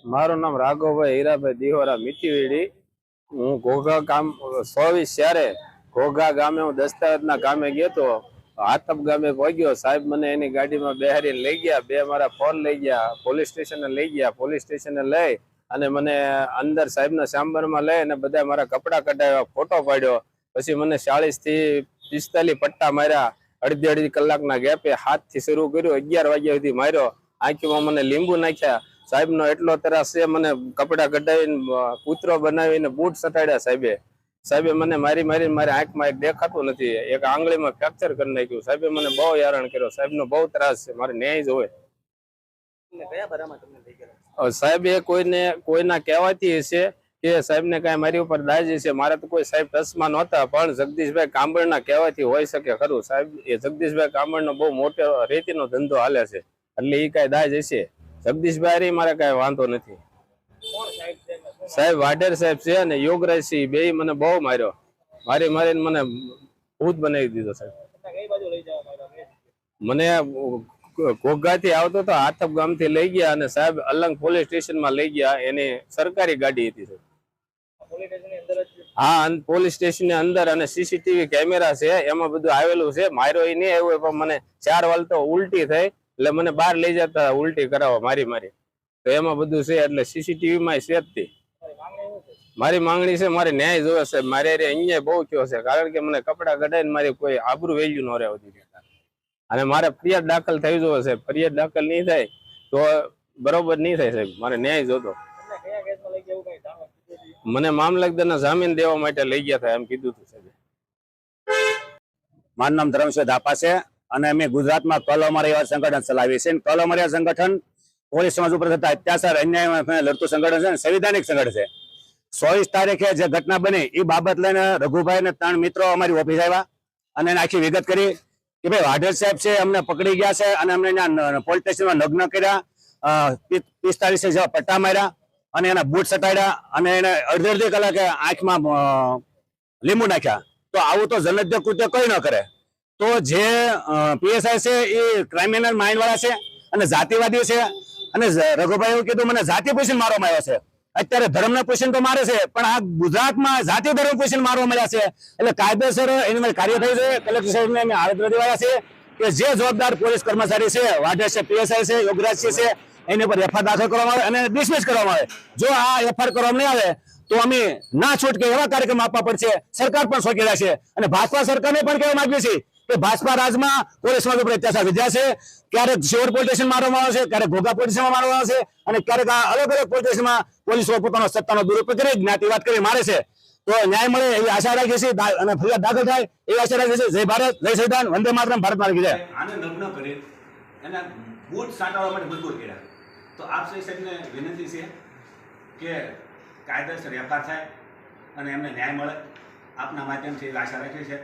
મારું નામ રાઘવભાઈ હીરાભાઈ દિહોરા મીઠીવેડી। હું ઘોઘા ગામ 24 ઘોઘા ગામે હું દસ્તાવેજના કામે ગયો તો આતપ ગામે પહોંચ્યો। સાહેબ મને એની ગાડીમાં બેહારીને લઈ ગયા, બે મારા ફોન લઈ ગયા, પોલીસ સ્ટેશને લઈ ગયા। પોલીસ સ્ટેશને લઈ અને મને અંદર સાહેબના ચેમ્બરમાં લઈ અને બધા મારા કપડાં કઢાવ્યા, ફોટો પાડ્યો। પછી મને 40 થી 45 પટ્ટા માર્યા। અડધી કલાકના ગેપે હાથથી શરૂ કર્યું, 11 વાગ્યા સુધી માર્યો। આંખમાં મને લીંબુ નાખ્યા। સાહેબનો એટલો ત્રાસ છે, મને કપડા કઢાવીને કૂતરો બનાવીને બૂટ સટાડ્યા સાહેબે મને મારી મારી આંખમાં એક દેખાતું નથી, એક આંગળીમાં ફ્રેક્ચર કરી નાખ્યું। સાહેબે મને બહુ હેરાન કર્યો। સાહેબનો બહુ ત્રાસ છે, મારે ન્યાય જોવે। સાહેબે કોઈના કહેવાથી હશે કે સાહેબને કાંઈ મારી ઉપર દાજી છે। મારે તો કોઈ સાહેબ ટચમાં નહોતા, પણ જગદીશભાઈ કાંબળના કહેવાથી હોય શકે ખરું। સાહેબ એ જગદીશભાઈ કાંબળનો બહુ મોટો રેતીનો ધંધો હાલે છે, એટલે એ કાંઈ દાજ હશે। જગદીશભાઈ મારે કાંઈ વાંધો નથી। સાહેબ વાઢેર સાહેબ છે અને યોગરાજ સિંહ, બે મને બહુ માર્યો, મારીને મને ભૂત બનાવી દીધો સાહેબ। મને ઘોઘાથી આવતો તો આતપ ગામથી લઈ ગયા અને સાહેબ અલંગ પોલીસ સ્ટેશનમાં લઈ ગયા। એની સરકારી ગાડી હતી સાહેબ। હા, પોલીસ સ્ટેશનની અંદર અને સીસીટીવી કેમેરા છે, એમાં બધું આવેલું છે। માર્યો એ નહીં આવ્યો, પણ મને 4 વાર તો ઉલટી થઈ, એટલે મને બહાર લઈ જતા ઉલટી કરાવવા મારી તો એમાં બધું છે, એટલે સીસીટીવી માં છે જ। મારી માંગણી છે, મારે ન્યાય જોવે છે। મારે અહીંયા બહુ થયો છે, કારણ કે મને કપડા કઢાઈને મારી કોઈ આબરૂ વેલ્યુ ન રહેવા દીધી, અને મારે ફરિયાદ દાખલ થઈ જોવે છે। ફરિયાદ દાખલ નહીં થાય તો બરોબર નહીં થાય સાહેબ, મારે ન્યાય જોતો। મને મામલતદારના જામીન દેવા માટે લઈ ગયા હતા એમ કીધું હતું સાહેબ। મારું નામ ધર્મસિંહ ધાપા છે અને અમે ગુજરાતમાં કલમરિયા સંગઠન ચલાવીએ છીએ। કલમરિયા સંગઠન પોલીસ સમાજ ઉપર થતા અત્યાચાર અન્યાય લડતું સંગઠન છે, સંવિધાનિક સંગઠન છે। 24 તારીખે જે ઘટના બની એ બાબત લઈને રઘુભાઈ ને 3 મિત્રો અમારી ઓફિસ આવ્યા અને એને આખી વિગત કરી કે ભાઈ વાઢેર સાહેબ છે, અમને પકડી ગયા છે અને અમને પોલીસ સ્ટેશનમાં નગ્ન કર્યા, 45 જેવા પટ્ટા માર્યા અને એના બૂટ સટાડ્યા અને એને અડધી કલાકે આંખમાં લીંબુ નાખ્યા। તો આવું તો જનદ્ય કૃત્ય કઈ ન કરે। તો જે પીએસઆઈ છે એ ક્રાઇમિનલ માઇન્ડ વાળા છે અને જાતિવાદી છે, અને રઘુભાઈ એવું કીધું મને જાતિ પૂછીને મારવામાં આવ્યો છે। અત્યારે ધર્મને પૂછીને તો મારે છે, પણ આ ગુજરાતમાં જાતિ ધર્મ પૂછીને મારવા મળ્યા છે, એટલે કાયદેસર એની માટે કાર્ય થઈ જાય। કલેક્ટર સાહેબને અમે આવેદન દેવાયા છે કે જે જવાબદાર પોલીસ કર્મચારી છે, વાઢેર છે, પીએસઆઈ છે, યોગરાજસિંહ છે, એની પર એફઆઈઆર દાખલ કરવામાં આવે અને ડિસમિસ કરવામાં આવે। જો આ એફઆઈઆર કરવામાં નહીં આવે તો અમે ના છૂટકે એવા કાર્યક્રમ આપવા પડશે। સરકાર પણ સોંકી છે અને ભાજપા સરકારને પણ કહેવા માંગીએ છીએ કે ભાજપા રાજમાં પોલીસ સમાજ ઉપર અત્યાચાર વિધ્યા છે। ક્યારેક શિવર પોલીસ સ્ટેશન મારવામાં આવે છે, ક્યારેક ઘોઘા પોલીસ સ્ટેશનમાં મારવામાં આવે છે, અને ક્યારેક અલગ પોલીસ સ્ટેશનમાં પોલીસો પોતાનો સત્તાનો દુરુપયોગ કરી જ્ઞાતિવાદ કરી મારે છે। તો ન્યાય મળે એવી આશા રાખીએ છીએ અને ફરિયાદ દાખલ થાય એવી આશા રાખીએ છીએ। જય ભારત, જય સંવિધાન, વંદે માતરમ, ભારત માતા કી જય। આને નગ્ન કરી એના બૂટ સાંટાળવા માટે મજબૂર કર્યા। તો આપ સાહેબને વિનંતી છે કે કાયદેસર એફઆઈઆર થાય અને એમને ન્યાય મળે, આપના માધ્યમથી એવી આશા રાખીએ છીએ।